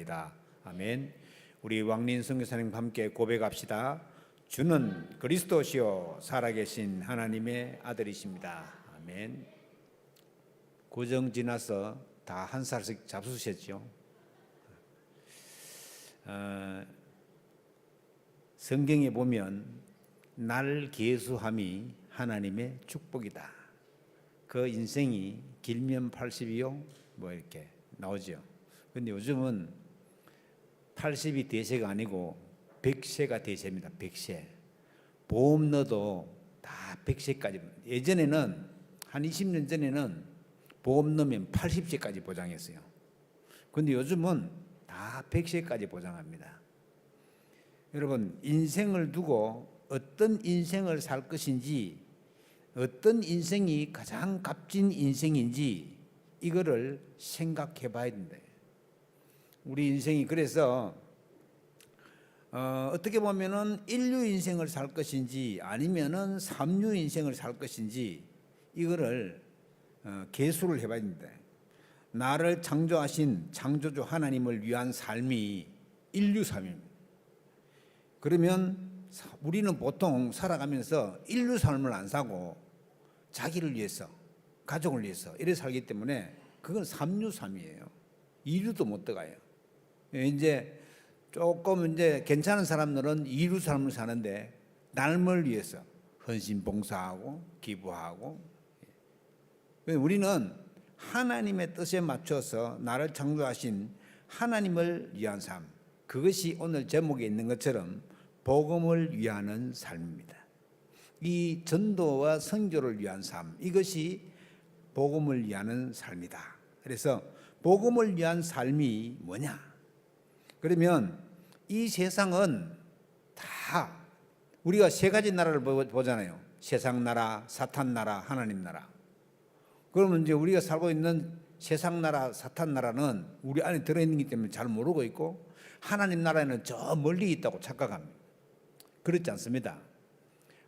기도하옵나이다. 아멘. 우리 왕린 선교사님과 함께 고백합시다. 주는 그리스도시요 살아계신 하나님의 아들이십니다. 아멘. 고정 지나서 다 한 살씩 잡수셨죠. 성경에 보면 날 계수함이 하나님의 축복이다. 그 인생이 길면 80이요 뭐 이렇게 나오죠. 근데 요즘은 80이 대세가 아니고 100세가 대세입니다. 100세. 보험 넣어도 다 100세까지. 예전에는 한 20년 전에는 보험 넣으면 80세까지 보장했어요. 근데 요즘은 다 100세까지 보장합니다. 여러분, 인생을 두고 어떤 인생을 살 것인지, 어떤 인생이 가장 값진 인생인지 이거를 생각해 봐야 된다. 우리 인생이 그래서 어떻게 보면은 인류 인생을 살 것인지 아니면은 삼류 인생을 살 것인지 이거를 계수를 해봐야 된다. 나를 창조하신 창조주 하나님을 위한 삶이 인류 삶입니다. 그러면 우리는 보통 살아가면서 인류 삶을 안 사고 자기를 위해서, 가족을 위해서 이래 살기 때문에 그건 삼류 삶이에요. 이류도 못 들어가요. 이제 조금 이제 괜찮은 사람들은 이류 삶을 사는데 남을 위해서 헌신 봉사하고 기부하고. 우리는 하나님의 뜻에 맞춰서 나를 창조하신 하나님을 위한 삶, 그것이 오늘 제목에 있는 것처럼 복음을 위하는 삶입니다. 이 전도와 선교를 위한 삶, 이것이 복음을 위하는 삶이다. 그래서 복음을 위한 삶이 뭐냐? 그러면 이 세상은 다 우리가 세 가지 나라를 보잖아요. 세상 나라, 사탄 나라, 하나님 나라. 그러면 이제 우리가 살고 있는 세상 나라, 사탄 나라는 우리 안에 들어있는 것 때문에 잘 모르고 있고, 하나님 나라에는 저 멀리 있다고 착각합니다. 그렇지 않습니다.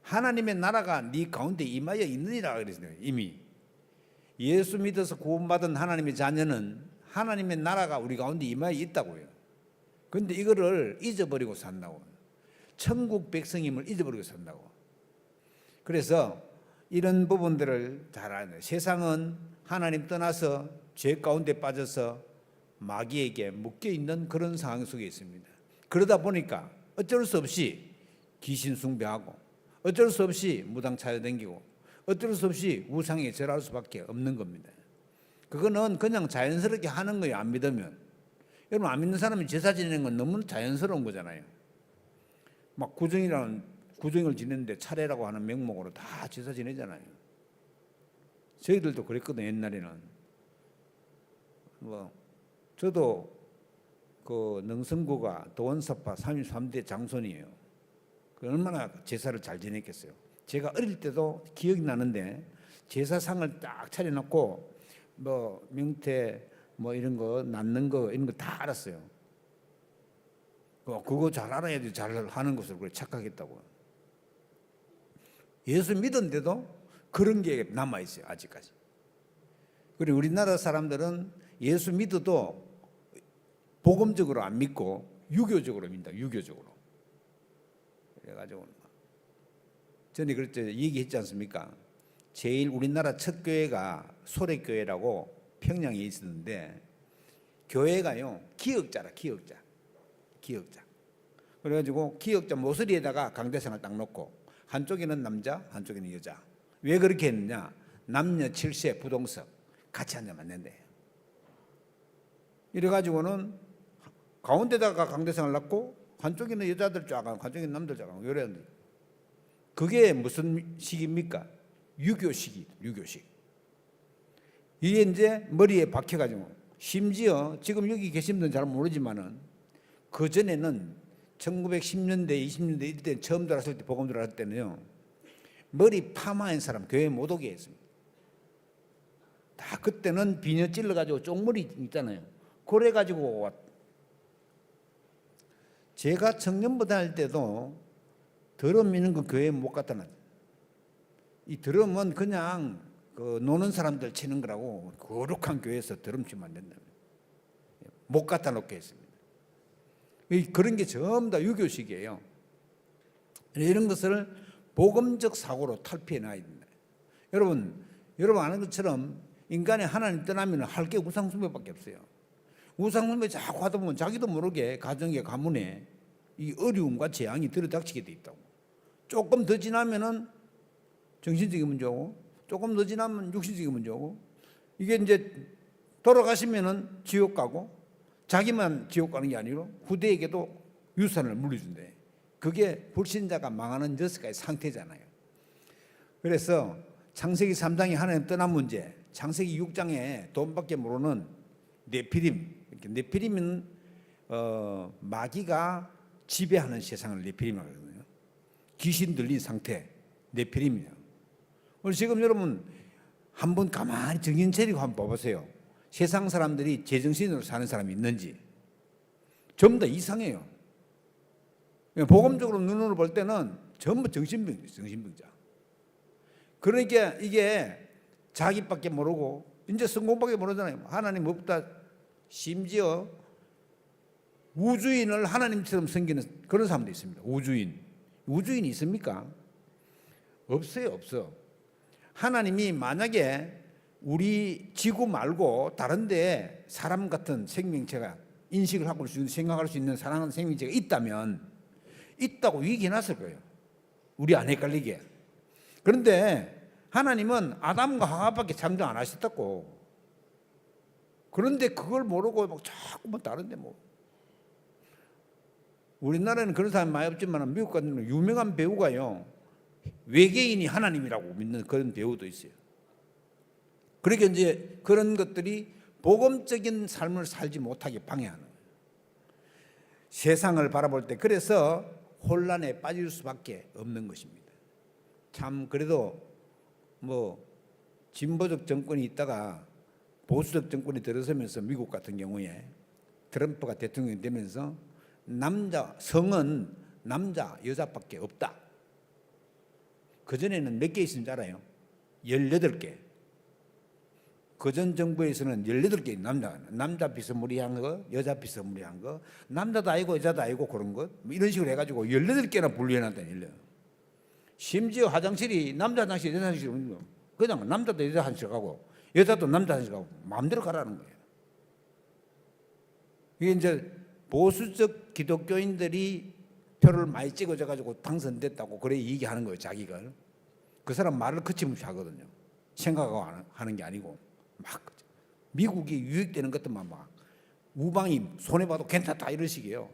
하나님의 나라가 네 가운데 임하여 있느니라 그랬어요. 이미 예수 믿어서 구원받은 하나님의 자녀는 하나님의 나라가 우리 가운데 임하여 있다고요. 그런데 이거를 잊어버리고 산다고. 천국 백성임을 잊어버리고 산다고. 그래서 이런 부분들을 잘 알아야 돼요. 세상은 하나님 떠나서 죄 가운데 빠져서 마귀에게 묶여있는 그런 상황 속에 있습니다. 그러다 보니까 어쩔 수 없이 귀신 숭배하고, 어쩔 수 없이 무당 찾아다니고, 어쩔 수 없이 우상에 절할 수밖에 없는 겁니다. 그거는 그냥 자연스럽게 하는 거예요. 안 믿으면. 여러분, 안 믿는 사람이 제사 지내는 건 너무 자연스러운 거잖아요. 막 구정을 지내는데 차례라고 하는 명목으로 다 제사 지내잖아요. 저희들도 그랬거든요. 옛날에는. 저도 그 능성구가 도원사파 33대 장손이에요. 얼마나 제사를 잘 지냈겠어요. 제가 어릴 때도 기억이 나는데 제사상을 딱 차려놓고 명태 이런 거 낳는 거 이런 거 다 알았어요. 그거 잘 알아야지 잘 하는 것으로 그래 착각했다고. 예수 믿었는데도 그런 게 남아 있어요. 아직까지. 그리고 우리나라 사람들은 예수 믿어도 복음적으로 안 믿고 유교적으로 믿는다. 유교적으로. 그래가지고 전에 그랬죠. 얘기했지 않습니까? 제일 우리나라 첫 교회가 소래교회라고 평양에 있었는데, 교회가요 기역자라. 기역자. 그래가지고 기역자 모서리에다가 강대상을 딱 놓고 한쪽에는 남자, 한쪽에는 여자. 왜 그렇게 했느냐? 남녀 7세 부동석 같이 앉으면 안 된대요. 이래가지고는 가운데다가 강대상을 놨고 한쪽에는 여자들 쫙 하고 한쪽에는 남들 쫙 하고 요래. 그게 무슨 식입니까? 유교식이. 유교식. 이게 이제 머리에 박혀가지고, 심지어 지금 여기 계신 분은 잘 모르지만은 그 전에는 1910년대 20년대 이때 처음 들어왔을 때, 복음 들어왔을 때는요, 머리 파마한 사람 교회 못 오게 했습니다. 다 그때는 비녀 찔러가지고 쪽머리 있잖아요. 그래가지고 왔. 제가 청년부대 할 때도 드럼 미는 거 교회에 못 갖다 놨어요. 이 드럼은 그냥 노는 사람들 치는 거라고, 거룩한 교회에서 드럼 치면 안 된다. 못 갖다 놓게 했습니다. 그런 게 전부 다 유교식이에요. 이런 것을 복음적 사고로 탈피해 놔야 된다. 여러분 아는 것처럼 인간이 하나님 떠나면 할 게 우상숭배밖에 없어요. 우상숭배 자꾸 하다 보면 자기도 모르게 가정에 가문에 이 어려움과 재앙이 들어닥치게 돼 있다고. 조금 더 지나면은 정신적인 문제고, 조금 더 지나면 육신적인 문제고, 이게 이제 돌아가시면은 지옥 가고, 자기만 지옥 가는 게 아니고 후대에게도 유산을 물려준대. 그게 불신자가 망하는 6가지 상태잖아요. 그래서 창세기 3장이 하나님 떠난 문제, 창세기 6장에 돈밖에 모르는 네피림. 네피림은 마귀가 지배하는 세상을 네피림이라고 하거든요. 귀신 들린 상태, 네피림이에요. 오늘 지금 여러분 한번 가만히 정신 차리고 한번 봐보세요. 세상 사람들이 제정신으로 사는 사람이 있는지 전부 다 이상해요. 복음적으로 눈으로 볼 때는 전부 정신병자. 그러니까 이게 자기밖에 모르고 이제 성공밖에 모르잖아요. 하나님 없다. 심지어 우주인을 하나님처럼 섬기는 그런 사람도 있습니다. 우주인이 있습니까? 없어요. 하나님이 만약에 우리 지구 말고 다른 데 사람 같은 생명체가 인식을 하고 생각할 수 있는 사랑하는 생명체가 있다고 얘기해놨을 거예요. 우리 안 헷갈리게. 그런데 하나님은 아담과 하와밖에 창조 안 하셨다고. 그런데 그걸 모르고 막 자꾸 뭐 다른데 뭐. 우리나라에는 그런 사람이 많이 없지만 미국 같은 경우는 유명한 배우가요, 외계인이 하나님이라고 믿는 그런 배우도 있어요. 그러니까 이제 그런 것들이 복음적인 삶을 살지 못하게 방해하는 거예요. 세상을 바라볼 때 그래서 혼란에 빠질 수밖에 없는 것입니다. 참 그래도 뭐 진보적 정권이 있다가 보수적 정권이 들어서면서 미국 같은 경우에 트럼프가 대통령이 되면서 성은 남자 여자밖에 없다. 그전에는 몇 개 있는지 알아요? 18개. 그전 정부에서는 18개 남자 비스무리한 거, 여자 비스무리한 거, 남자도 아니고 여자도 아니고 그런 것, 뭐 이런 식으로 해가지고 18개나 분류해놨다니. 심지어 화장실이 남자 화장실, 여자 화장실 없는 거, 그냥 남자도 여자 화장실 가고 여자도 남자 화장실 가고 마음대로 가라는 거예요. 이게 이제 보수적 기독교인들이 표를 많이 찍어줘가지고 당선됐다고 그래 얘기하는 거예요. 자기가. 그 사람 말을 거침없이 하거든요. 생각하고 하는 게 아니고 막 미국이 유익되는 것들만 막 우방이 손해봐도 괜찮다 이런 식이에요.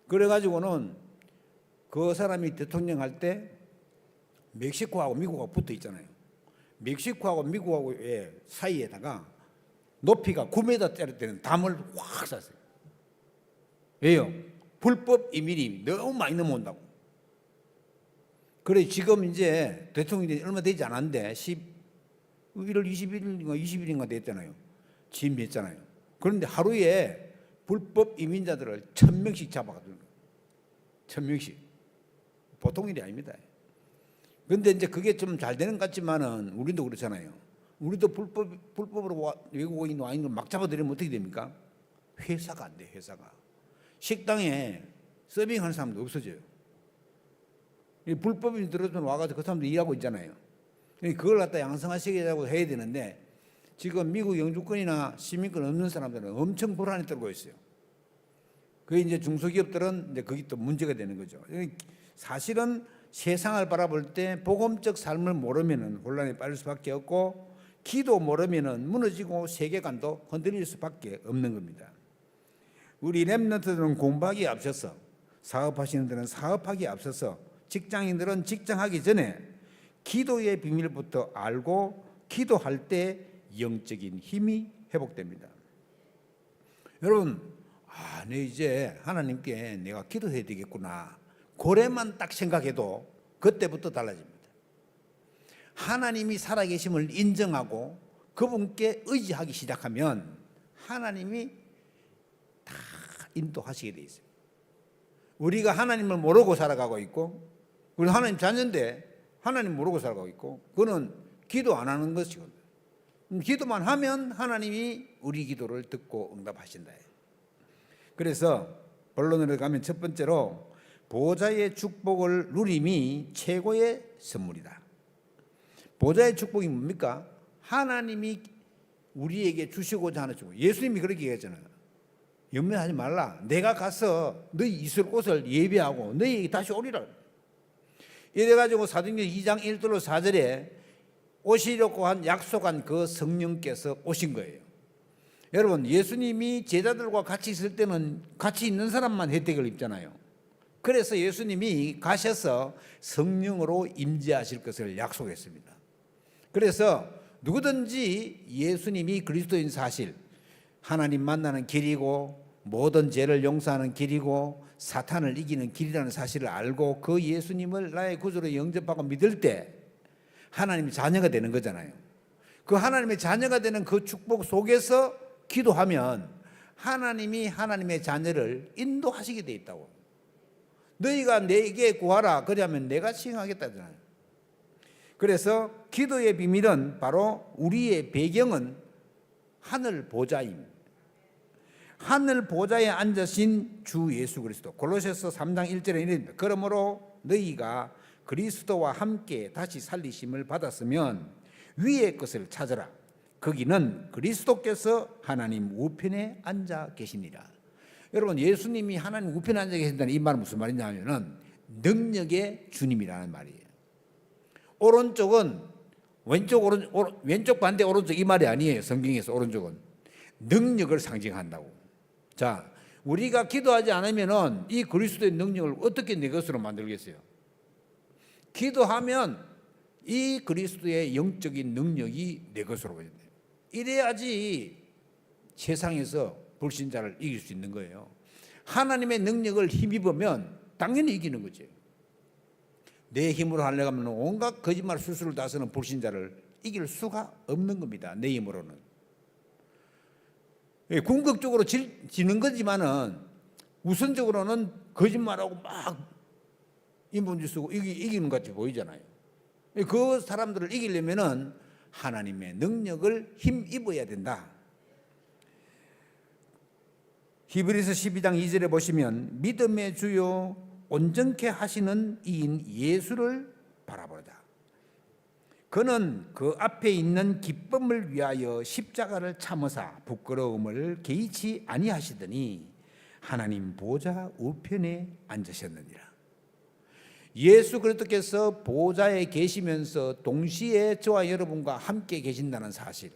그래가지고는 그 사람이 대통령 할 때 멕시코하고 미국하고 붙어 있잖아요. 멕시코하고 미국하고의 사이에다가 높이가 9m짜리 되는 담을 확 쐈어요. 왜요? 불법 이민이 너무 많이 넘어온다고. 그래 지금 이제 대통령이 얼마 되지 않았는데 1월 20일인가 됐잖아요. 취임했잖아요. 그런데 하루에 불법 이민자들을 1000명씩 잡아가지고 1000명씩 보통 일이 아닙니다. 그런데 이제 그게 좀 잘 되는 것 같지만은 우리도 그렇잖아요. 우리도 불법으로 외국인 와인 걸 막 잡아들이면 어떻게 됩니까? 회사가 안 돼. 회사가 식당에 서빙하는 사람도 없어져요. 불법인 들어서 와가지고 그 사람들 일하고 있잖아요. 그걸 갖다 양성화시키자고 해야 되는데 지금 미국 영주권이나 시민권 없는 사람들은 엄청 불안에 떨고 있어요. 그게 이제 중소기업들은 이제 그게 또 문제가 되는 거죠. 사실은 세상을 바라볼 때 복음적 삶을 모르면은 혼란에 빠질 수밖에 없고 기도 모르면은 무너지고 세계관도 흔들릴 수밖에 없는 겁니다. 우리 렘넌트들은 공부하기에 앞서서 사업하시는 분들은 사업하기에 앞서서 직장인들은 직장하기 전에 기도의 비밀부터 알고 기도할 때 영적인 힘이 회복됩니다. 여러분, 내 이제 하나님께 내가 기도해야 되겠구나. 고래만 딱 생각해도 그때부터 달라집니다. 하나님이 살아계심을 인정하고 그분께 의지하기 시작하면 하나님이 다 인도하시게 돼 있어요. 우리가 하나님을 모르고 살아가고 있고 우리 하나님 자녀인데 하나님 모르고 살아가고 있고 그거는 기도 안 하는 것이거든요. 기도만 하면 하나님이 우리 기도를 듣고 응답하신다. 그래서 본론으로 가면 첫 번째로 보좌의 축복을 누림이 최고의 선물이다. 보좌의 축복이 뭡니까? 하나님이 우리에게 주시고자 하는 축복. 예수님이 그렇게 얘기했잖아요. 염려하지 말라. 내가 가서 너희 있을 곳을 예비하고 너희에게 다시 오리라. 이래가지고 사도행전 2장 1절로 4절에 오시려고 한 약속한 그 성령께서 오신 거예요. 여러분, 예수님이 제자들과 같이 있을 때는 같이 있는 사람만 혜택을 입잖아요. 그래서 예수님이 가셔서 성령으로 임재하실 것을 약속했습니다. 그래서 누구든지 예수님이 그리스도인 사실, 하나님 만나는 길이고 모든 죄를 용서하는 길이고 사탄을 이기는 길이라는 사실을 알고 그 예수님을 나의 구주로 영접하고 믿을 때 하나님의 자녀가 되는 거잖아요. 그 하나님의 자녀가 되는 그 축복 속에서 기도하면 하나님이 하나님의 자녀를 인도하시게 돼 있다고. 너희가 내게 구하라 그러면 내가 시행하겠다잖아요. 그래서 기도의 비밀은 바로 우리의 배경은 하늘 보좌입니다. 하늘 보좌에 앉으신 주 예수 그리스도. 골로새서 3장 1절에 이릅니다. 그러므로 너희가 그리스도와 함께 다시 살리심을 받았으면 위의 것을 찾으라. 거기는 그리스도께서 하나님 우편에 앉아 계시니라. 여러분, 예수님이 하나님 우편에 앉아 계신다는 이 말은 무슨 말이냐면은 능력의 주님이라는 말이에요. 오른쪽은 왼쪽 반대 오른쪽 이 말이 아니에요. 성경에서 오른쪽은 능력을 상징한다고. 자, 우리가 기도하지 않으면은 이 그리스도의 능력을 어떻게 내 것으로 만들겠어요? 기도하면 이 그리스도의 영적인 능력이 내 것으로 보여요. 이래야지 세상에서 불신자를 이길 수 있는 거예요. 하나님의 능력을 힘입으면 당연히 이기는 거죠. 내 힘으로 하려고 하면 온갖 거짓말 수술을 다 쓰는 불신자를 이길 수가 없는 겁니다. 내 힘으로는. 궁극적으로 지는 거지만은 우선적으로는 거짓말하고 막 인본주 쓰고 이기는 것 같이 보이잖아요. 그 사람들을 이기려면은 하나님의 능력을 힘입어야 된다. 히브리서 12장 2절에 보시면 믿음의 주요 온전케 하시는 이인 예수를 바라보자. 그는 그 앞에 있는 기쁨을 위하여 십자가를 참으사 부끄러움을 개의치 아니하시더니 하나님 보좌 우편에 앉으셨느니라. 예수 그리스도께서 보좌에 계시면서 동시에 저와 여러분과 함께 계신다는 사실,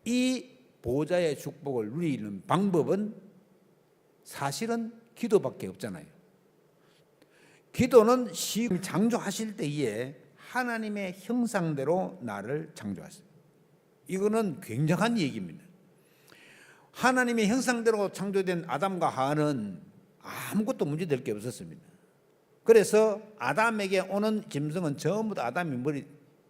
이 보좌의 축복을 누리는 방법은 사실은 기도밖에 없잖아요. 기도는 창조하실 때에 하나님의 형상대로 나를 창조하셨어요. 이거는 굉장한 얘기입니다. 하나님의 형상대로 창조된 아담과 하와는 아무것도 문제될 게 없었습니다. 그래서 아담에게 오는 짐승은 전부 다 아담이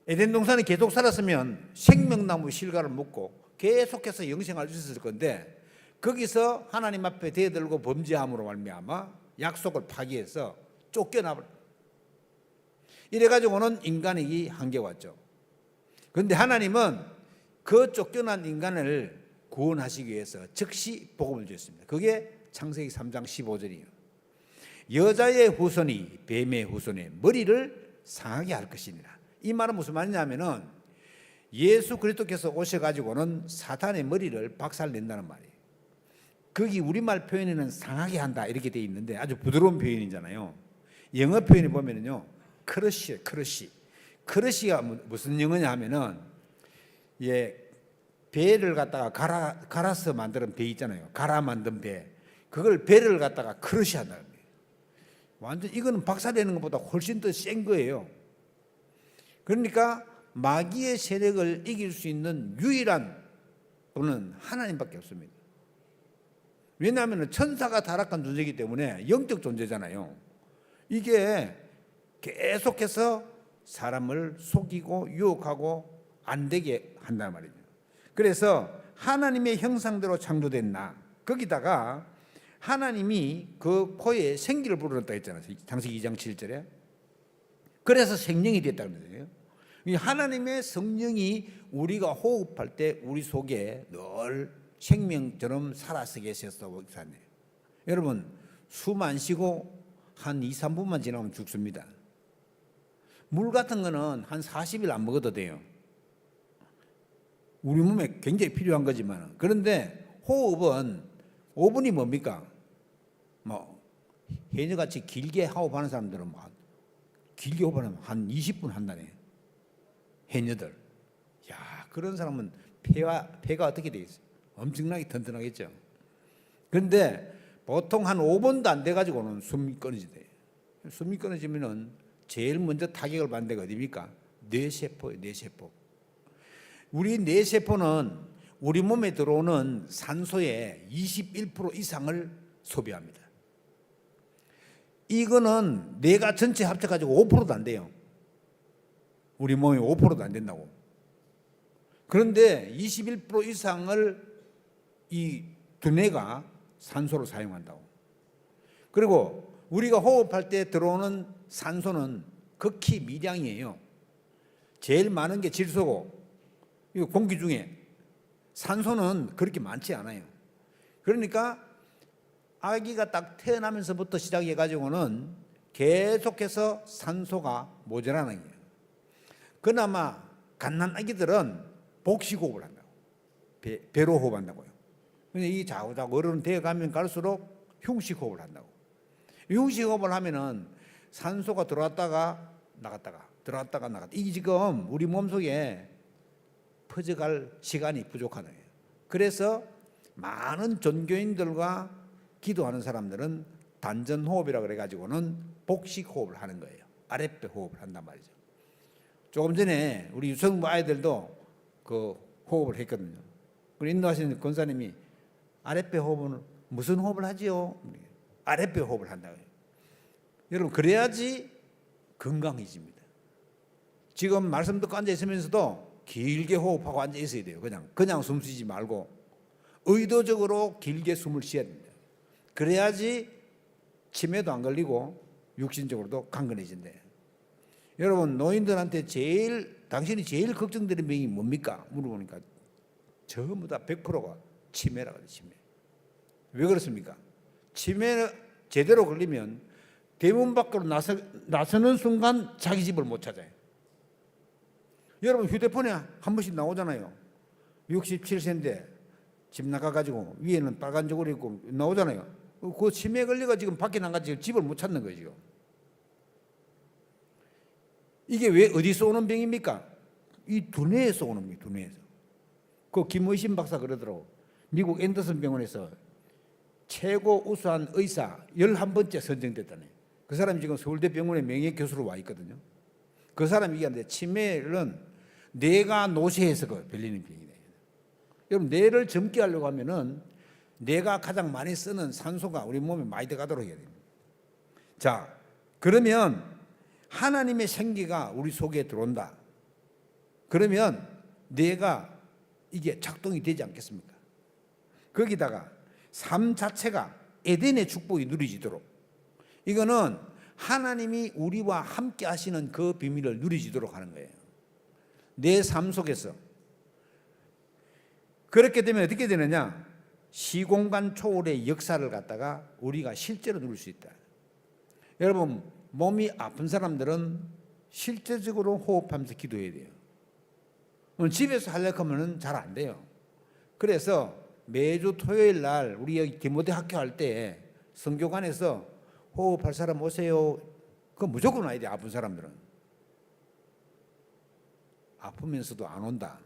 에덴 동산에 계속 살았으면 생명나무 실과를 먹고 계속해서 영생할 수 있었을 건데 거기서 하나님 앞에 대들고 범죄함으로 말미암아 약속을 파기해서 쫓겨나버려. 이래가지고는 인간에게 한계가 왔죠. 그런데 하나님은 그 쫓겨난 인간을 구원하시기 위해서 즉시 복음을 주셨습니다. 그게 창세기 3장 15절이에요. 여자의 후손이 뱀의 후손의 머리를 상하게 할 것이니라. 이 말은 무슨 말이냐면은 예수 그리스도께서 오셔가지고는 사탄의 머리를 박살낸다는 말이에요. 거기 우리말 표현에는 상하게 한다 이렇게 돼 있는데 아주 부드러운 표현이잖아요. 영어 표현에 보면은요, 크러쉬가 무슨 영어냐 하면은 배를 갖다가 갈아서 만드는 배 있잖아요. 갈아 만든 배. 그걸 배를 갖다가 크러쉬 한다는 거예요. 완전 이거는 박살내는 것보다 훨씬 더 센 거예요. 그러니까 마귀의 세력을 이길 수 있는 유일한 분은 하나님밖에 없습니다. 왜냐하면 천사가 타락한 존재이기 때문에 영적 존재잖아요. 이게 계속해서 사람을 속이고 유혹하고 안 되게 한단 말이죠. 그래서 하나님의 형상대로 창조된 나, 거기다가 하나님이 그 코에 생기를 불어넣었다 했잖아요. 창세기 2장 7절에. 그래서 생명이 됐다는 거예요. 하나님의 성령이 우리가 호흡할 때 우리 속에 늘 생명처럼 살아서 계셨다고 생각해요. 여러분 숨 안 쉬고 한 2, 3분만 지나면 죽습니다. 물 같은 거는 한 40일 안 먹어도 돼요. 우리 몸에 굉장히 필요한 거지만, 그런데 호흡은 5분이 뭡니까? 뭐 해녀같이 길게 호흡하는 사람들은 뭐 길게 호흡하면 한 20분 한다네. 해녀들. 야, 그런 사람은 폐가 어떻게 되겠어요? 엄청나게 튼튼하겠죠. 그런데 보통 한 5분도 안 돼 가지고는 숨이 끊어지대. 숨이 끊어지면은 제일 먼저 타격을 받는 데가 어디입니까? 뇌세포예요, 뇌세포. 우리 뇌세포는 우리 몸에 들어오는 산소의 21% 이상을 소비합니다. 이거는 뇌가 전체 합쳐가지고 5%도 안 돼요. 우리 몸에 5%도 안 된다고. 그런데 21% 이상을 이 두뇌가 산소로 사용한다고. 그리고 우리가 호흡할 때 들어오는 산소는 극히 미량이에요. 제일 많은 게 질소고, 이거 공기 중에 산소는 그렇게 많지 않아요. 그러니까 아기가 딱 태어나면서부터 시작해 가지고는 계속해서 산소가 모자라는 거예요. 그나마 갓난 아기들은 복식호흡을 한다고. 배로 호흡한다고요. 근데 이 자고자고 어른 되어 가면 갈수록 흉식호흡을 한다고. 흉식호흡을 하면은 산소가 들어왔다가 나갔다가 들어왔다가 나갔다. 이게 지금 우리 몸속에 퍼져갈 시간이 부족하다. 그래서 많은 종교인들과 기도하는 사람들은 단전호흡이라고 그래가지고는 복식호흡을 하는 거예요. 아랫배 호흡을 한단 말이죠. 조금 전에 우리 유성부 아이들도 그 호흡을 했거든요. 그리고 인도하시는 권사님이 아랫배 호흡은 무슨 호흡을 하지요? 아랫배 호흡을 한다고요. 여러분, 그래야지 건강해집니다. 지금 말씀 듣고 앉아 있으면서도 길게 호흡하고 앉아 있어야 돼요. 그냥 숨 쉬지 말고 의도적으로 길게 숨을 쉬어야 됩니다. 그래야지 치매도 안 걸리고 육신적으로도 강건해진대요. 여러분, 노인들한테 당신이 제일 걱정되는 병이 뭡니까? 물어보니까 전부 다 100%가 치매라고 해요. 치매. 왜 그렇습니까? 치매 제대로 걸리면 대문 밖으로 나서는 순간 자기 집을 못 찾아요. 여러분, 휴대폰에 한 번씩 나오잖아요. 67세인데 집 나가가지고 위에는 빨간 저고리 있고 나오잖아요. 그 치매 걸려가 지금 밖에 나가서 집을 못 찾는 거예요, 지금. 이게 왜 어디서 오는 병입니까? 이 두뇌에서 오는 병이에요, 두뇌에서. 그 김의신 박사 그러더라고. 미국 앤더슨 병원에서 최고 우수한 의사 11번째 선정됐다네. 그 사람이 지금 서울대 병원에 명예교수로 와 있거든요. 그 사람이 얘기하는데 치매는 뇌가 노쇠해서 걸리는 병이래요. 여러분, 뇌를 젊게 하려고 하면은 뇌가 가장 많이 쓰는 산소가 우리 몸에 많이 들어가도록 해야 됩니다. 자, 그러면 하나님의 생기가 우리 속에 들어온다. 그러면 뇌가 이게 작동이 되지 않겠습니까? 거기다가 삶 자체가 에덴의 축복이 누리지도록, 이거는 하나님이 우리와 함께 하시는 그 비밀을 누리지도록 하는 거예요. 내 삶 속에서. 그렇게 되면 어떻게 되느냐? 시공간 초월의 역사를 갖다가 우리가 실제로 누릴 수 있다. 여러분, 몸이 아픈 사람들은 실제적으로 호흡하면서 기도해야 돼요. 집에서 하려고 하면 잘 안 돼요. 그래서 매주 토요일 날 우리 여기 디모데 학교 할 때 성교관에서 호흡할 사람 오세요. 그거 무조건 와야 돼. 아픈 사람들은. 아프면서도 안 온다.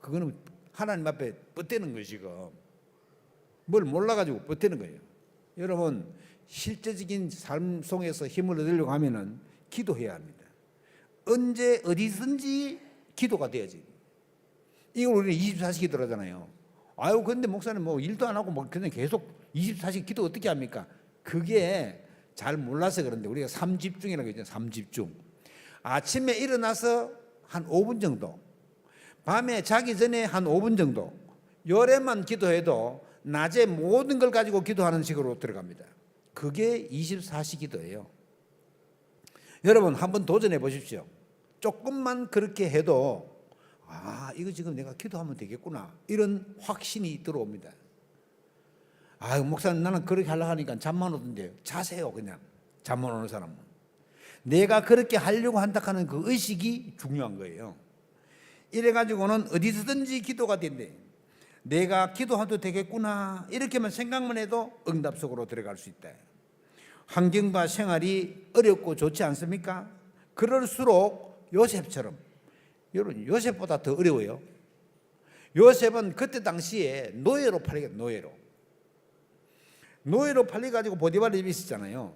그거는 하나님 앞에 뻗대는 거예요, 지금. 뭘 몰라가지고 뻗대는 거예요. 여러분, 실제적인 삶 속에서 힘을 얻으려고 하면은 기도해야 합니다. 언제 어디든지 기도가 돼야지. 이걸 우리는 24시 기도를 하잖아요. 아유, 근데 목사님 뭐 일도 안 하고 뭐 그냥 계속 24시 기도 어떻게 합니까? 그게 잘 몰라서 그런데 우리가 3집중이라고 했잖아요. 3집중. 아침에 일어나서 한 5분 정도, 밤에 자기 전에 한 5분 정도, 열에만 기도해도 낮에 모든 걸 가지고 기도하는 식으로 들어갑니다. 그게 24시 기도예요. 여러분, 한번 도전해 보십시오. 조금만 그렇게 해도 이거 지금 내가 기도하면 되겠구나, 이런 확신이 들어옵니다. 아, 목사님 나는 그렇게 하려고 하니까 잠만 오던데요. 자세요 그냥. 잠만 오는 사람은. 내가 그렇게 하려고 한다 하는 그 의식이 중요한 거예요. 이래가지고는 어디서든지 기도가 된대. 내가 기도해도 되겠구나 이렇게만 생각만 해도 응답 속으로 들어갈 수 있다. 환경과 생활이 어렵고 좋지 않습니까? 그럴수록 요셉처럼, 여러분 요셉보다 더 어려워요. 요셉은 그때 당시에 노예로 팔리겠다. 노예로 팔려가지고 보디발 집에 있었잖아요.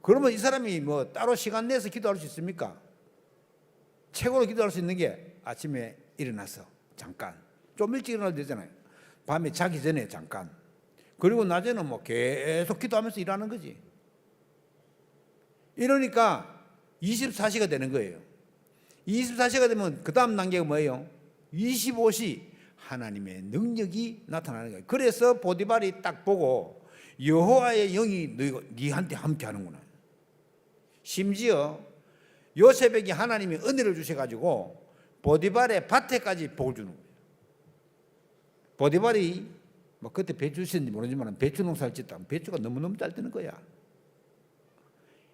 그러면 이 사람이 뭐 따로 시간 내서 기도할 수 있습니까? 최고로 기도할 수 있는 게 아침에 일어나서 잠깐, 좀 일찍 일어나도 되잖아요. 밤에 자기 전에 잠깐, 그리고 낮에는 뭐 계속 기도하면서 일하는 거지. 이러니까 24시가 되는 거예요. 24시가 되면 그 다음 단계가 뭐예요? 25시 하나님의 능력이 나타나는 거예요. 그래서 보디발이 딱 보고 여호와의 영이 너한테 함께 하는구나. 심지어 요셉에게 하나님이 은혜를 주셔가지고 보디발의 밭에까지 복을 주는 거예요. 보디발이 뭐 그때 배추 셨는지 모르지만 배추 농사를 짓다 배추가 너무너무 잘 되는 거야.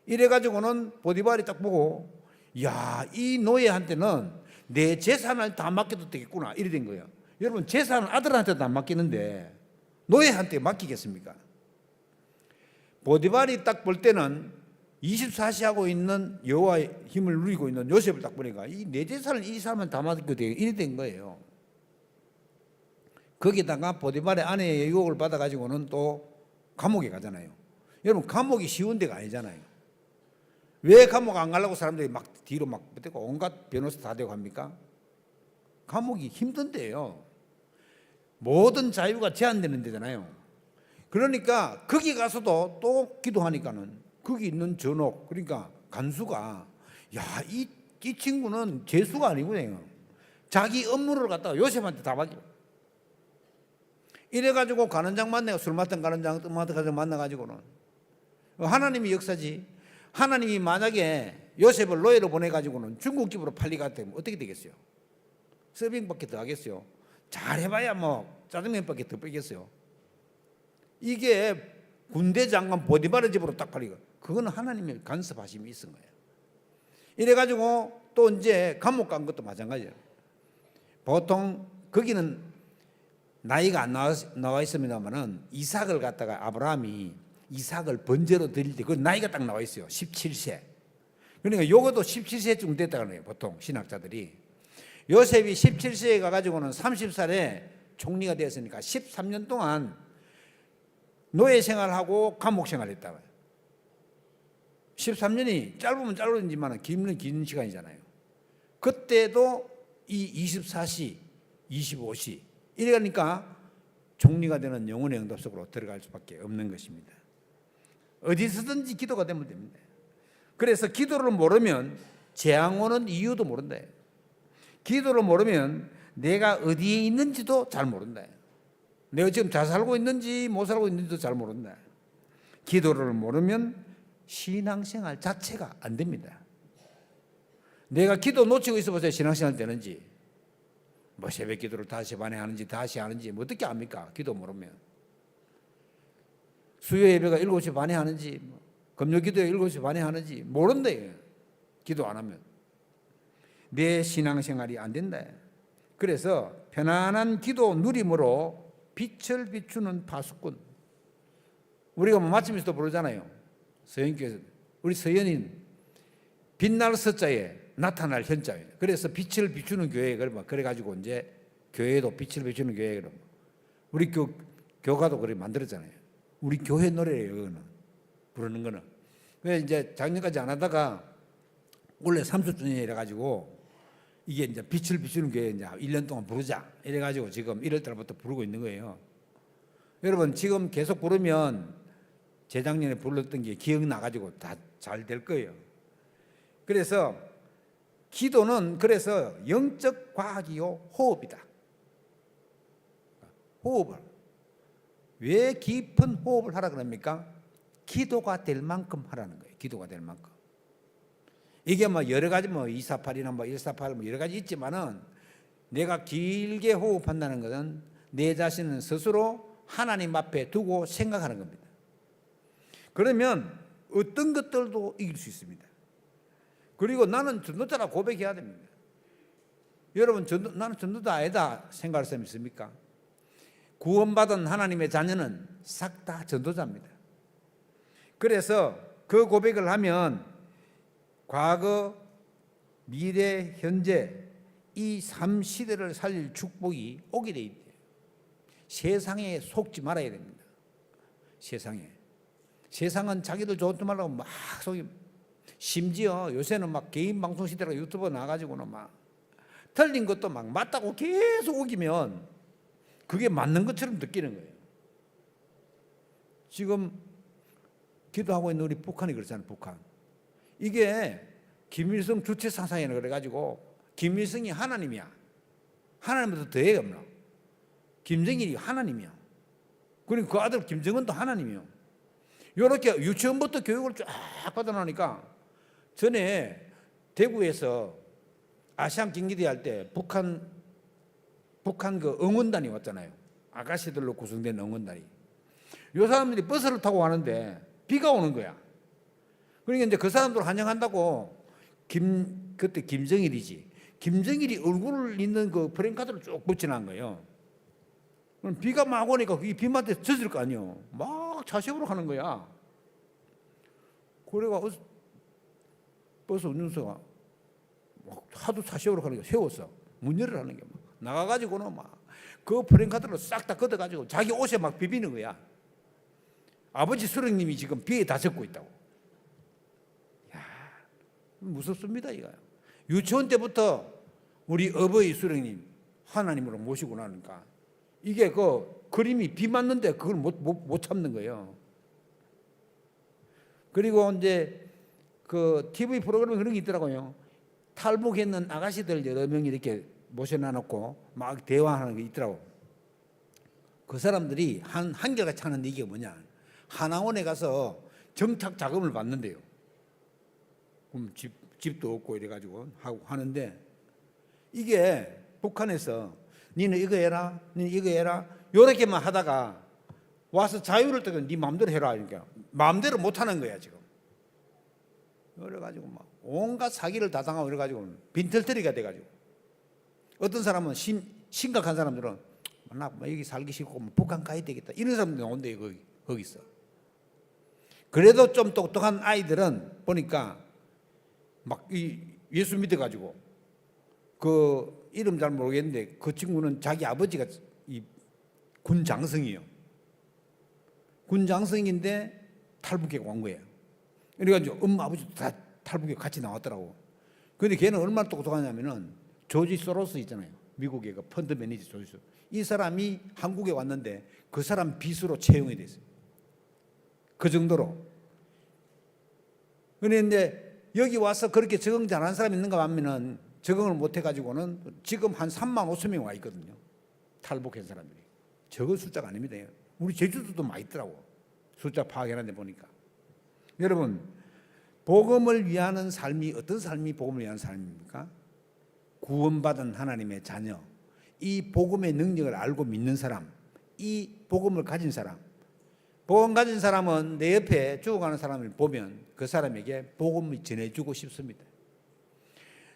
이래가지고는 보디발이 딱 보고, 야, 이 노예한테는 내 재산을 다 맡겨도 되겠구나 이래 된 거예요. 여러분 재산은 아들한테도 안 맡기는데 노예한테 맡기겠습니까? 보디발이 딱 볼 때는 24시 하고 있는 여호와의 힘을 누리고 있는 요셉을 딱 보니까 이 내 재산을 이 사람한테 다 맡겨도 되겠구나 이래 된 거예요. 거기다가 보디발의 아내의 유혹을 받아가지고는 또 감옥에 가잖아요. 여러분 감옥이 쉬운 데가 아니잖아요. 왜 감옥 안 가려고 사람들이 막 뒤로 막 떼고 온갖 변호사 다 되고 합니까? 감옥이 힘든 데예요. 모든 자유가 제한되는 데잖아요. 그러니까 거기 가서도 또 기도하니까는 거기 있는 전옥, 그러니까 간수가, 야, 이 친구는 죄수가 아니구나. 자기 업무를 갖다가 요셉한테 다 맡겨. 이래가지고 간원장 만나고 술 맡던 간원장 또 만나가지고는 하나님이 역사지. 하나님이 만약에 요셉을 노예로 보내가지고는 중국 집으로 팔리겠다면 어떻게 되겠어요? 서빙밖에 더 하겠어요? 잘해봐야 뭐 짜장면밖에 더 빼겠어요? 이게 군대 장관 보디발의 집으로 딱 팔리고, 그거는 하나님의 간섭하심이 있은 거예요. 이래가지고 또 이제 감옥 간 것도 마찬가지예요. 보통 거기는 나이가 안 나와 있습니다만은 이삭을 갖다가 아브라함이 이삭을 번제로 드릴 때 그 나이가 딱 나와 있어요. 17세. 그러니까 요것도 17세쯤 됐다고 해요. 보통 신학자들이. 요셉이 17세에 가가지고는 30살에 총리가 되었으니까 13년 동안 노예 생활하고 감옥 생활했다고요. 13년이 짧으면 짧은지만 길면 긴 시간이잖아요. 그때도 이 24시, 25시 이러니까 총리가 되는 영혼의 응답 속으로 들어갈 수밖에 없는 것입니다. 어디서든지 기도가 되면 됩니다. 그래서 기도를 모르면 재앙 오는 이유도 모른다. 기도를 모르면 내가 어디에 있는지도 잘 모른다. 내가 지금 잘 살고 있는지 못 살고 있는지도 잘 모른다. 기도를 모르면 신앙생활 자체가 안 됩니다. 내가 기도 놓치고 있어 보세요. 신앙생활 되는지. 뭐 새벽 기도를 5시 반에 하는지 다시 하는지 뭐 어떻게 압니까? 기도 모르면. 수요 예배가 7시 반에 하는지 금요 기도에 7시 반에 하는지 모른대. 기도 안 하면. 내 신앙생활이 안 된다. 그래서 편안한 기도 누림으로 빛을 비추는 파수꾼. 우리가 뭐 마침에서도 부르잖아요. 서연교에서. 우리 서연인 빛날 서자에 나타날 현자예요. 그래서 빛을 비추는 교회. 그래가지고 이제 교회도 빛을 비추는 교회. 우리 교가도 그렇게 만들었잖아요. 우리 교회 노래예요. 그거는. 부르는 거는. 그래서 이제 작년까지 안 하다가 원래 3주년이라 해가지고 이게 이제 빛을 비추는 교회 이제 1년 동안 부르자. 이래가지고 지금 1월 달부터 부르고 있는 거예요. 여러분 지금 계속 부르면 재작년에 불렀던 게 기억나가지고 다 잘 될 거예요. 그래서 기도는 그래서 영적 과학이요 호흡이다. 호흡을. 왜 깊은 호흡을 하라 그럽니까? 기도가 될 만큼 하라는 거예요. 기도가 될 만큼. 이게 뭐 여러 가지 뭐 248이나 뭐 148 뭐 여러 가지 있지만은 내가 길게 호흡한다는 것은 내 자신은 스스로 하나님 앞에 두고 생각하는 겁니다. 그러면 어떤 것들도 이길 수 있습니다. 그리고 나는 전도자라 고백해야 됩니다. 여러분, 나는 전도자 아니다 생각할 사람 있습니까? 구원받은 하나님의 자녀는 싹 다 전도자입니다. 그래서 그 고백을 하면 과거, 미래, 현재 이 3시대를 살릴 축복이 오게 돼 있대요. 세상에 속지 말아야 됩니다. 세상은 자기들 좋지 말라고 막 속이, 심지어 요새는 막 개인 방송 시대라 유튜브 나가지고는 막 틀린 것도 막 맞다고 계속 우기면 그게 맞는 것처럼 느끼는 거예요. 지금 기도하고 있는 우리 북한이 그렇잖아요. 북한. 이게 김일성 주체 상상이라 그래가지고 김일성이 하나님이야. 하나님보다 더해 없나? 김정일이 하나님이야. 그리고 그 아들 김정은도 하나님이요. 이렇게 유치원부터 교육을 쫙 받아놓으니까 전에 대구에서 아시안 경기대 할 때 북한 그 응원단이 왔잖아요. 아가씨들로 구성된 응원단이. 요 사람들이 버스를 타고 가는데 비가 오는 거야. 그러니까 이제 그 사람들 환영한다고 그때 김정일이지. 김정일이 얼굴을 있는 그 프랭카드를 쭉 붙여놓은 거예요. 그럼 비가 막 오니까 그게 비 맞에 젖을 거 아니에요. 막 차세우러 가는 거야. 그래가 버스 운전수가 하도 차세우러 가는 거 세웠어. 문 열으라는 게 막 나가가지고는 막 그 프랭카드를 싹 다 걷어가지고 자기 옷에 막 비비는 거야. 아버지 수령님이 지금 비에 다 젖고 있다고. 야, 무섭습니다 이거요. 유치원 때부터 우리 어버이 수령님 하나님으로 모시고 나니까 이게 그 그림이 비 맞는데 그걸 못 참는 거예요. 그리고 이제 그 TV 프로그램에 그런 게 있더라고요. 탈북했는 아가씨들 여러 명이 이렇게 모셔놔놓고 막 대화하는 게 있더라고. 그 사람들이 한결같이 하는데 이게 뭐냐. 하나원에 가서 정착 자금을 받는데요. 그럼 집도 없고 이래가지고 하고 하는데 이게 북한에서 니는 이거 해라, 니는 이거 해라 요렇게만 하다가 와서 자유를 뜨고 네 마음대로 해라. 그러니까 마음대로 못하는 거야 지금. 그래가지고 막 온갖 사기를 다 당하고 그래가지고 빈털터리가 돼가지고 어떤 사람은 심각한 사람들은 나 여기 살기 싫고 북한 가야 되겠다 이런 사람들이 나온대요 거기서. 그래도 좀 똑똑한 아이들은 보니까 막 예수 믿어가지고 그 이름 잘 모르겠는데 그 친구는 자기 아버지가 군 장성이에요. 군 장성인데 탈북해 온 거예요. 그래가지고 엄마 아버지도 다 탈북해 같이 나왔더라고. 그런데 걔는 얼마나 똑똑하냐면은 조지 소로스 있잖아요. 미국의 그 펀드 매니저 조지 소로스. 이 사람이 한국에 왔는데 그 사람 빚으로 채용이 됐어요. 그 정도로. 그런데 여기 와서 그렇게 적응 잘하는 사람이 있는가 하면은 적응을 못 해가지고는 지금 한 3만 5천 명 와 있거든요. 탈북한 사람들이. 적은 숫자가 아닙니다. 우리 제주도도 많이 있더라고. 숫자 파악해놨는데 보니까. 여러분, 복음을 위하는 삶이 어떤 삶이 복음을 위한 삶입니까? 구원받은 하나님의 자녀, 이 복음의 능력을 알고 믿는 사람, 이 복음을 가진 사람, 복음 가진 사람은 내 옆에 죽어가는 사람을 보면 그 사람에게 복음을 전해주고 싶습니다.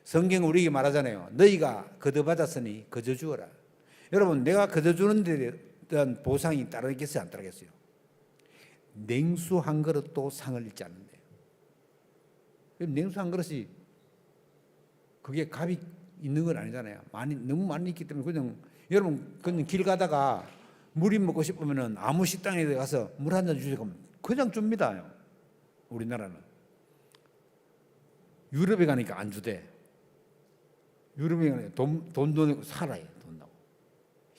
성경은 우리에게 말하잖아요. 너희가 거둬받았으니 거저 주어라. 여러분, 내가 거저 주는 데 대한 보상이 따르겠어요, 안 따르겠어요? 냉수 한 그릇도 상을 잃지 않는데요. 냉수 한 그릇이 그게 값이 있는 건 아니잖아요. 너무 많이 있기 때문에 여러분 그냥 길 가다가 물이 먹고 싶으면은 아무 식당에 가서 물 한 잔 주시고 그냥 줍니다. 우리나라는. 유럽에 가니까 안 주대. 유럽에 가니까 돈 내고 살아요. 돈 나고.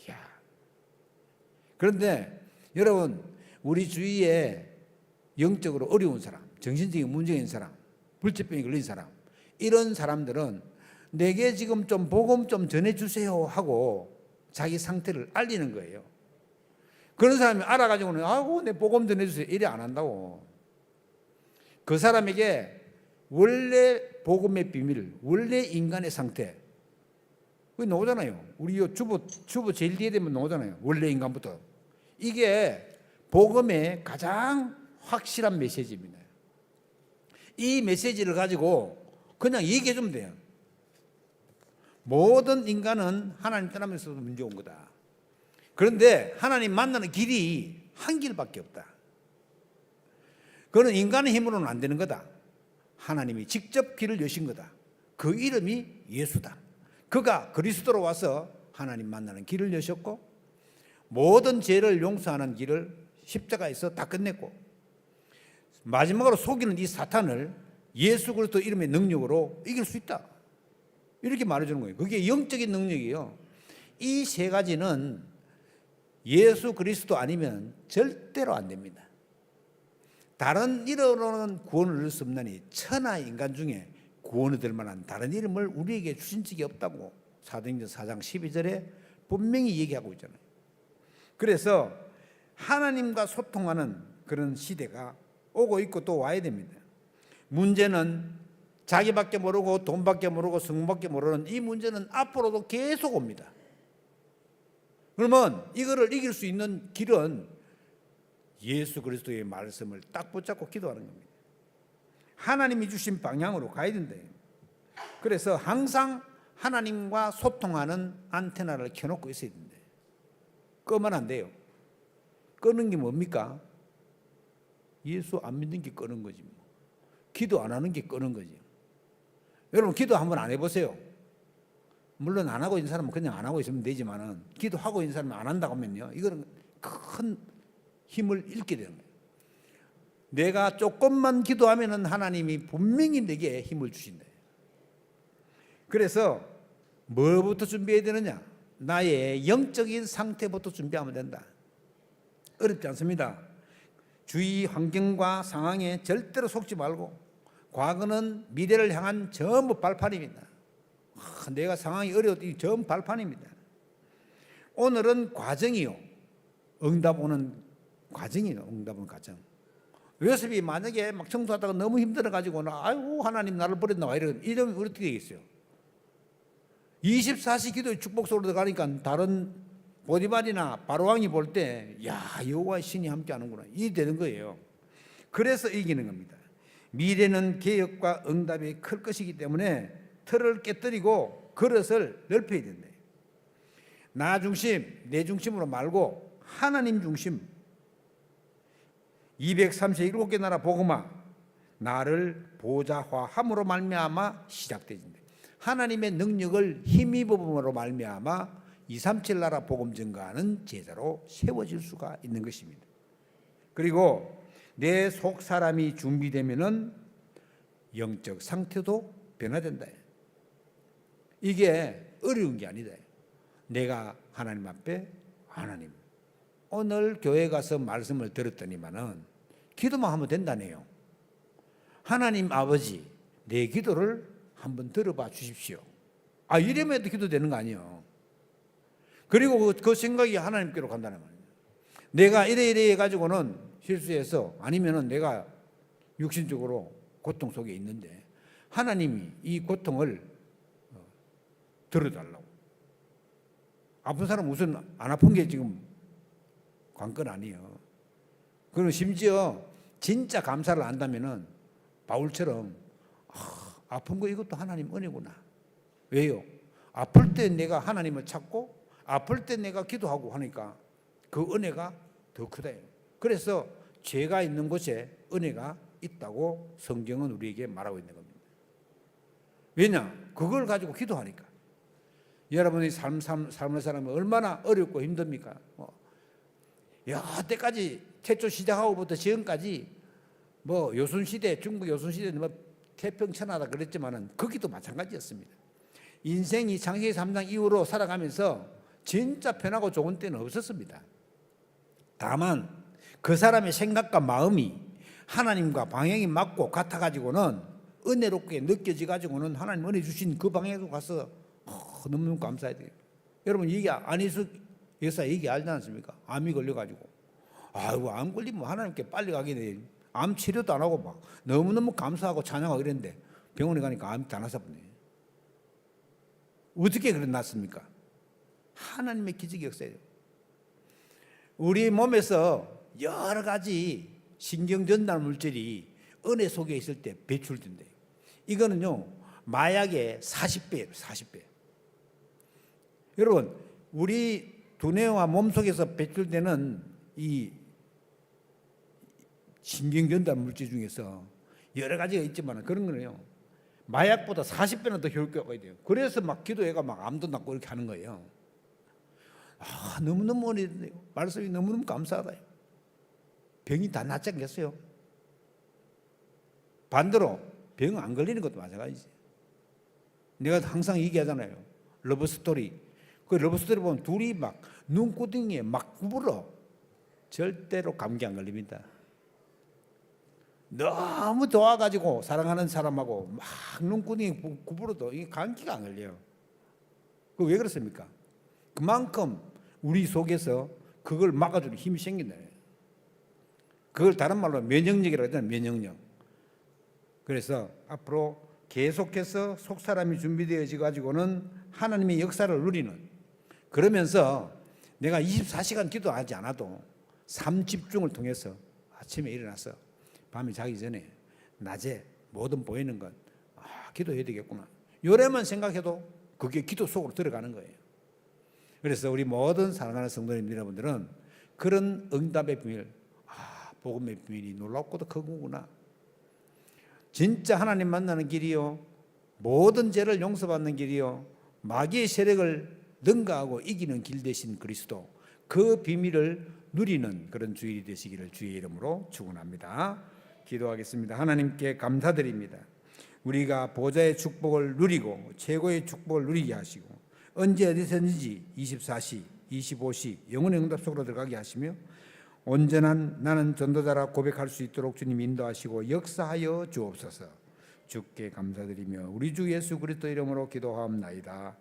이야. 그런데 여러분 우리 주위에 영적으로 어려운 사람, 정신적인 문제가 있는 사람, 불치병에 걸린 사람, 이런 사람들은 내게 지금 좀 복음 좀 전해주세요 하고 자기 상태를 알리는 거예요. 그런 사람이 알아가지고는 아이고 내 복음 전해주세요 이래 안 한다고. 그 사람에게 원래 복음의 비밀, 원래 인간의 상태 그게 나오잖아요. 우리 주보 제일 뒤에 되면 나오잖아요. 원래 인간부터. 이게 복음의 가장 확실한 메시지입니다. 이 메시지를 가지고 그냥 얘기해 주면 돼요. 모든 인간은 하나님 떠나면서도 문제 온 거다. 그런데 하나님 만나는 길이 한 길밖에 없다. 그건 인간의 힘으로는 안 되는 거다. 하나님이 직접 길을 여신 거다. 그 이름이 예수다. 그가 그리스도로 와서 하나님 만나는 길을 여셨고 모든 죄를 용서하는 길을 십자가에서 다 끝냈고 마지막으로 속이는 이 사탄을 예수 그리스도 이름의 능력으로 이길 수 있다. 이렇게 말해주는 거예요. 그게 영적인 능력이에요. 이 세 가지는 예수 그리스도 아니면 절대로 안 됩니다. 다른 이름으로는 구원을 얻을 수 없나니 천하 인간 중에 구원을 얻을 만한 다른 이름을 우리에게 주신 적이 없다고 사도행전 4장 12절에 분명히 얘기하고 있잖아요. 그래서 하나님과 소통하는 그런 시대가 오고 있고 또 와야 됩니다. 문제는 자기밖에 모르고 돈밖에 모르고 성밖에 모르는 이 문제는 앞으로도 계속 옵니다. 그러면 이거를 이길 수 있는 길은 예수 그리스도의 말씀을 딱 붙잡고 기도하는 겁니다. 하나님이 주신 방향으로 가야 된다. 그래서 항상 하나님과 소통하는 안테나를 켜놓고 있어야 된다. 끄면 안 돼요. 끄는 게 뭡니까? 예수 안 믿는 게 끄는 거지. 기도 안 하는 게 끄는 거지. 여러분 기도 한번 안 해보세요. 물론 안 하고 있는 사람은 그냥 안 하고 있으면 되지만은 기도하고 있는 사람은 안 한다고 하면요, 이거는 큰 힘을 잃게 되는 거예요. 내가 조금만 기도하면은 하나님이 분명히 내게 힘을 주신다. 그래서 뭐부터 준비해야 되느냐? 나의 영적인 상태부터 준비하면 된다. 어렵지 않습니다. 주위 환경과 상황에 절대로 속지 말고 과거는 미래를 향한 전부 발판입니다. 내가 상황이 어려워도 이 전부 발판입니다. 오늘은 과정이요. 응답 오는 과정이요. 응답 오는 과정. 요셉이 만약에 막 청소하다가 너무 힘들어가지고는 아이고 하나님 나를 버렸나 이러면 어떻게 되겠어요? 24시 기도의 축복소로 들어가니까 다른 보디발이나 바로왕이 볼 때 야 여호와의 신이 함께하는구나 이 되는 거예요. 그래서 이기는 겁니다. 미래는 개혁과 응답이 클 것이기 때문에 틀을 깨뜨리고 그릇을 넓혀야 된다. 나 중심, 내 중심으로 말고 하나님 중심. 237개 나라 복음화 나를 보좌화함으로 말미암아 시작되진다. 하나님의 능력을 힘입음으로 말미암아 237 나라 복음 증거하는 제자로 세워질 수가 있는 것입니다. 그리고 내 속 사람이 준비되면은 영적 상태도 변화된다. 이게 어려운 게 아니다. 내가 하나님 앞에 하나님 오늘 교회 가서 말씀을 들었더니만은 기도만 하면 된다네요. 하나님 아버지 내 기도를 한번 들어봐 주십시오. 이러면 기도되는 거 아니에요. 그리고 그 생각이 하나님께로 간다는 말이에요. 내가 이래 해가지고는 실수해서 아니면은 내가 육신적으로 고통 속에 있는데 하나님이 이 고통을 들어달라고. 아픈 사람 무슨 안 아픈 게 지금 관건 아니에요. 그리고 심지어 진짜 감사를 한다면은 바울처럼 아픈 거 이것도 하나님 은혜구나. 왜요? 아플 때 내가 하나님을 찾고 아플 때 내가 기도하고 하니까 그 은혜가 더 크다. 그래서 죄가 있는 곳에 은혜가 있다고 성경은 우리에게 말하고 있는 겁니다. 왜냐? 그걸 가지고 기도하니까. 여러분의 삶을 사람은 얼마나 어렵고 힘듭니까? 여태까지 태초 시작하고부터 지금까지 요순시대, 중국 요순시대는 태평천하다 그랬지만은 거기도 마찬가지였습니다. 인생이 창세기 3장 이후로 살아가면서 진짜 편하고 좋은 때는 없었습니다. 다만 그 사람의 생각과 마음이 하나님과 방향이 맞고 같아가지고는 은혜롭게 느껴지가지고는 하나님 은혜 주신 그 방향으로 가서 너무너무 감사해야 돼요. 여러분 안희숙 여사 얘기 알지 않습니까? 암이 걸려가지고 암 걸리면 하나님께 빨리 가게 돼. 암 치료도 안 하고 막 너무너무 감사하고 찬양하고 이랬는데 병원에 가니까 암이 다 났었네. 어떻게 그랬났습니까? 하나님의 기적이 역사예요. 우리 몸에서 여러 가지 신경 전달 물질이 은혜 속에 있을 때 배출된대요. 이거는요, 마약의 40배예요, 40배. 여러분, 우리 두뇌와 몸 속에서 배출되는 이 신경 전달 물질 중에서 여러 가지가 있지만 그런 거는요, 마약보다 40배나 더 효과가 있대요. 그래서 막 기도회가 막 암도 낫고 이렇게 하는 거예요. 너무너무 어린데요. 말씀이 너무너무 감사하다. 병이 다 낫지 않겠어요? 반대로 병 안 걸리는 것도 마찬가지지. 내가 항상 얘기하잖아요. 러브스토리. 그 러브스토리 보면 둘이 막 눈구덩이에 막 구불어. 절대로 감기 안 걸립니다. 너무 좋아가지고 사랑하는 사람하고 막 눈구덩이에 구불어도 이게 감기가 안 걸려요. 그 왜 그렇습니까? 그만큼 우리 속에서 그걸 막아주는 힘이 생긴다. 그걸 다른 말로 면역력이라고 하잖아요. 면역력. 그래서 앞으로 계속해서 속사람이 준비되어져 가지고는 하나님의 역사를 누리는, 그러면서 내가 24시간 기도하지 않아도 삶 집중을 통해서 아침에 일어나서 밤에 자기 전에 낮에 뭐든 보이는 것 기도해야 되겠구나, 요래만 생각해도 그게 기도 속으로 들어가는 거예요. 그래서 우리 모든 사랑하는 성도님 여러분들은 그런 응답의 비밀, 복음의 비밀이 놀랍고도 크구나. 진짜 하나님 만나는 길이요, 모든 죄를 용서받는 길이요, 마귀의 세력을 능가하고 이기는 길 되신 그리스도, 그 비밀을 누리는 그런 주일이 되시기를 주의 이름으로 축원합니다. 기도하겠습니다. 하나님께 감사드립니다. 우리가 보좌의 축복을 누리고 최고의 축복을 누리게 하시고 언제 어디서든지 24시, 25시 영혼의 응답 속으로 들어가게 하시며 온전한 나는 전도자라 고백할 수 있도록 주님 인도하시고 역사하여 주옵소서. 주께 감사드리며 우리 주 예수 그리스도 이름으로 기도하옵나이다.